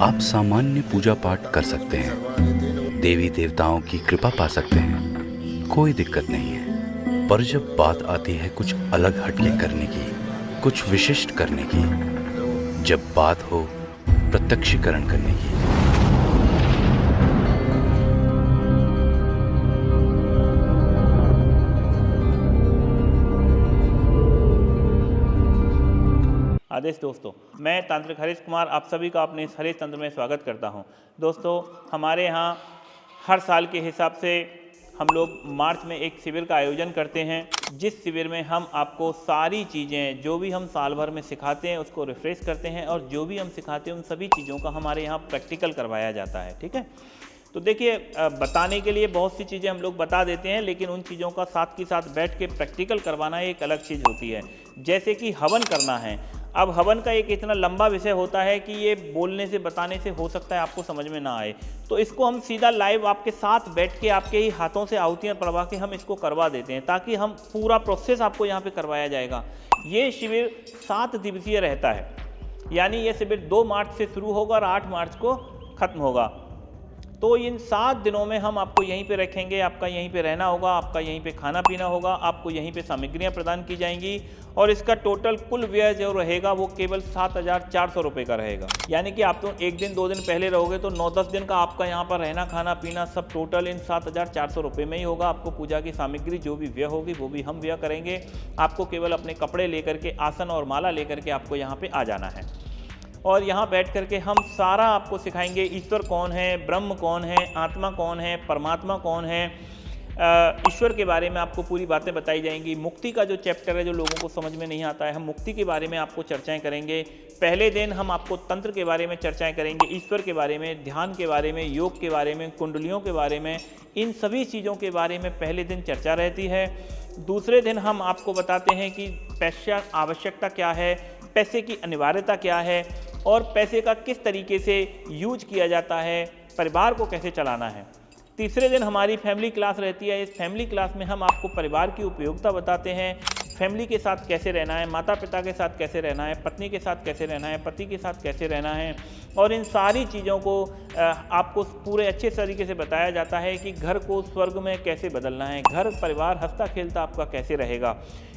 आप सामान्य पूजा पाठ कर सकते हैं, देवी देवताओं की कृपा पा सकते हैं, कोई दिक्कत नहीं है। पर जब बात आती है कुछ अलग हटके करने की, कुछ विशिष्ट करने की, जब बात हो प्रत्यक्षीकरण करने की, आदेश दोस्तों, मैं तांत्रिक हरीश कुमार आप सभी का अपने इस हरीश तंत्र में स्वागत करता हूं। दोस्तों, हमारे यहाँ हर साल के हिसाब से हम लोग मार्च में एक शिविर का आयोजन करते हैं, जिस शिविर में हम आपको सारी चीज़ें जो भी हम साल भर में सिखाते हैं उसको रिफ्रेश करते हैं और जो भी हम सिखाते हैं उन सभी चीज़ों का हमारे यहाँ प्रैक्टिकल करवाया जाता है। ठीक है, तो देखिए, बताने के लिए बहुत सी चीज़ें हम लोग बता देते हैं, लेकिन उन चीज़ों का साथ के साथ बैठ के प्रैक्टिकल करवाना एक अलग चीज़ होती है। जैसे कि हवन करना है। अब हवन का एक इतना लंबा विषय होता है कि ये बोलने से बताने से हो सकता है आपको समझ में ना आए, तो इसको हम सीधा लाइव आपके साथ बैठ के आपके ही हाथों से आहुतियाँ पढ़वा के हम इसको करवा देते हैं, ताकि हम पूरा प्रोसेस आपको यहाँ पे करवाया जाएगा। ये शिविर 7 दिवसीय रहता है, यानी ये शिविर 2 मार्च से शुरू होगा और 8 मार्च को खत्म होगा। तो इन 7 दिनों में हम आपको यहीं पे रखेंगे, आपका यहीं पे रहना होगा, आपका यहीं पे खाना पीना होगा, आपको यहीं पे सामग्रियाँ प्रदान की जाएंगी और इसका टोटल कुल व्यय जो रहेगा वो केवल 7,400 रुपये का रहेगा। यानी कि आप तो 1 दिन 2 दिन पहले रहोगे तो 9-10 दिन का आपका यहाँ पर रहना खाना पीना सब टोटल इन 7,400 रुपये में ही होगा। आपको पूजा की सामग्री जो भी व्यय होगी वो भी हम व्यय करेंगे। आपको केवल अपने कपड़े लेकर के, आसन और माला लेकर के आपको यहाँ पर आ जाना है और यहाँ बैठ करके हम सारा आपको सिखाएंगे। ईश्वर कौन है, ब्रह्म कौन है, आत्मा कौन है, परमात्मा कौन है, ईश्वर के बारे में आपको पूरी बातें बताई जाएंगी। मुक्ति का जो चैप्टर है जो लोगों को समझ में नहीं आता है, हम मुक्ति के बारे में आपको चर्चाएं करेंगे। पहले दिन हम आपको तंत्र के बारे में चर्चाएं करेंगे, ईश्वर के बारे में, ध्यान के बारे में, योग के बारे में, कुंडलियों के बारे में, इन सभी चीज़ों के बारे में पहले दिन चर्चा रहती है। दूसरे दिन हम आपको बताते हैं कि पैसा आवश्यकता क्या है, पैसे की अनिवार्यता क्या है और पैसे का किस तरीके से यूज किया जाता है, परिवार को कैसे चलाना है। तीसरे दिन हमारी फैमिली क्लास रहती है। इस फैमिली क्लास में हम आपको परिवार की उपयोगिता बताते हैं, फैमिली के साथ कैसे रहना है, माता पिता के साथ कैसे रहना है, पत्नी के साथ कैसे रहना है, पति के साथ कैसे रहना है और इन सारी चीज़ों को आपको पूरे अच्छे तरीके से बताया जाता है कि घर को स्वर्ग में कैसे बदलना है, घर परिवार हंसता खेलता आपका कैसे रहेगा।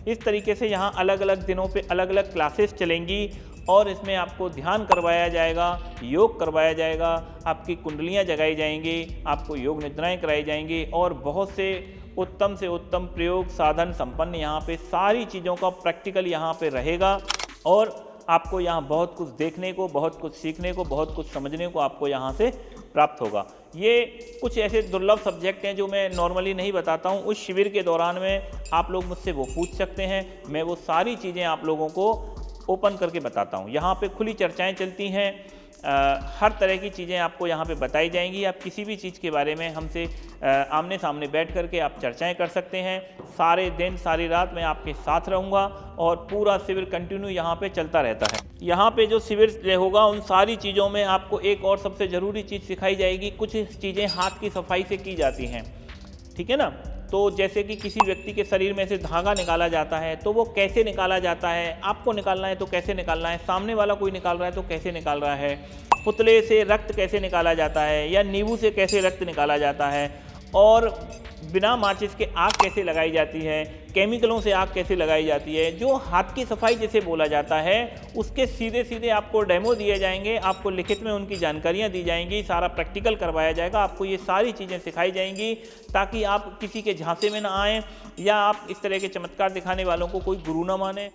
इस तरीके से यहाँ अलग अलग दिनों पे अलग अलग क्लासेस चलेंगी और इसमें आपको ध्यान करवाया जाएगा, योग करवाया जाएगा, आपकी कुंडलियाँ जगाई जाएंगी, आपको योग निद्राएं कराई जाएंगी और बहुत से उत्तम प्रयोग साधन संपन्न यहाँ पे सारी चीज़ों का प्रैक्टिकल यहाँ पे रहेगा और आपको यहाँ बहुत कुछ देखने को, बहुत कुछ सीखने को, बहुत कुछ समझने को आपको यहाँ से प्राप्त होगा। ये कुछ ऐसे दुर्लभ सब्जेक्ट हैं जो मैं नॉर्मली नहीं बताता हूँ। उस शिविर के दौरान में आप लोग मुझसे वो पूछ सकते हैं, मैं वो सारी चीज़ें आप लोगों को ओपन करके बताता हूँ। यहाँ पे खुली चर्चाएं चलती हैं, हर तरह की चीज़ें आपको यहाँ पे बताई जाएंगी। आप किसी भी चीज़ के बारे में हमसे आमने सामने बैठ करके आप चर्चाएं कर सकते हैं। सारे दिन सारी रात मैं आपके साथ रहूँगा और पूरा शिविर कंटिन्यू यहाँ पे चलता रहता है। यहाँ पे जो शिविर होगा उन सारी चीज़ों में आपको एक और सबसे ज़रूरी चीज़ सिखाई जाएगी। कुछ चीज़ें हाथ की सफाई से की जाती हैं, ठीक है ना। तो जैसे कि किसी व्यक्ति के शरीर में से धागा निकाला जाता है तो वो कैसे निकाला जाता है, आपको निकालना है तो कैसे निकालना है, सामने वाला कोई निकाल रहा है तो कैसे निकाल रहा है, पुतले से रक्त कैसे निकाला जाता है या नींबू से कैसे रक्त निकाला जाता है और बिना माचिस के आग कैसे लगाई जाती है, केमिकलों से आग कैसे लगाई जाती है, जो हाथ की सफाई जिसे बोला जाता है उसके सीधे सीधे आपको डेमो दिए जाएंगे, आपको लिखित में उनकी जानकारियां दी जाएंगी, सारा प्रैक्टिकल करवाया जाएगा, आपको ये सारी चीज़ें सिखाई जाएंगी ताकि आप किसी के झांसे में ना आएँ या आप इस तरह के चमत्कार दिखाने वालों को कोई गुरु ना माने।